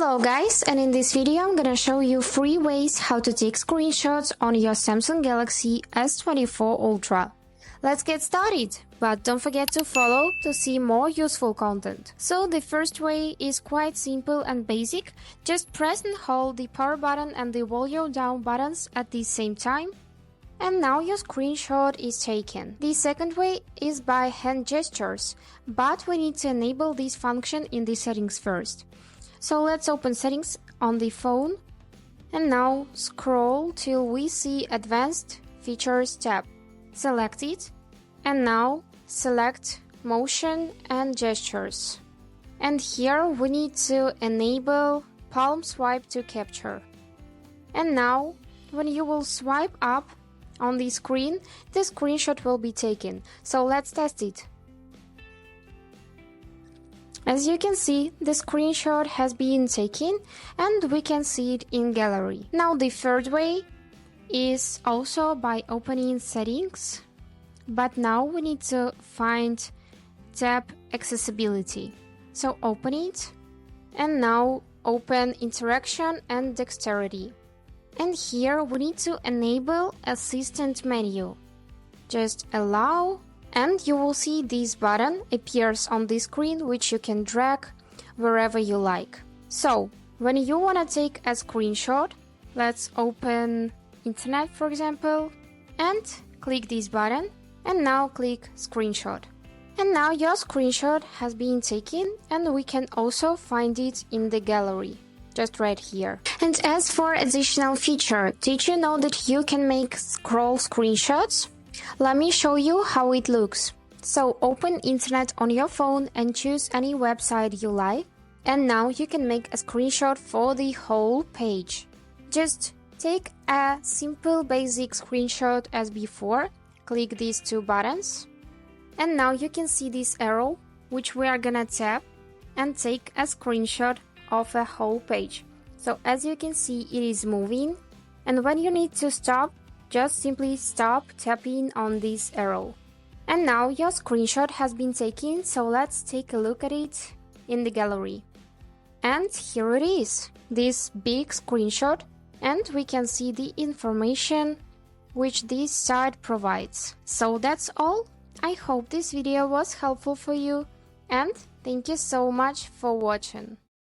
Hello guys, and in this video I'm gonna show you 3 ways how to take screenshots on your Samsung Galaxy S24 Ultra. Let's get started, but don't forget to follow to see more useful content. So the first way is quite simple and basic. Just press and hold the power button and the volume down buttons at the same time. And now your screenshot is taken. The second way is by hand gestures, but we need to enable this function in the settings first. So let's open settings on the phone and now scroll till we see Advanced Features tab. Select it and now select Motion and Gestures. And here we need to enable palm swipe to capture. And now when you will swipe up on the screen, the screenshot will be taken. So let's test it. As you can see, the screenshot has been taken and we can see it in gallery. Now the third way is also by opening settings, but now we need to find tab accessibility. So open it and now open interaction and dexterity. And here we need to enable assistant menu. Just allow and you will see this button appears on the screen, which you can drag wherever you like. So when you want to take a screenshot, let's open internet for example and click this button and now click screenshot. And now your screenshot has been taken and we can also find it in the gallery. Just right here. And as for additional feature, did you know that you can make scroll screenshots? Let me show you how it looks. So open internet on your phone and choose any website you like. And now you can make a screenshot for the whole page. Just take a simple basic screenshot as before. Click these 2 buttons. And now you can see this arrow, which we are gonna tap and take a screenshot of a whole page. So as you can see, it is moving, and when you need to stop, just simply stop tapping on this arrow. And now your screenshot has been taken, so let's take a look at it in the gallery. And here it is, this big screenshot, and we can see the information which this site provides. So that's all. I hope this video was helpful for you, and thank you so much for watching.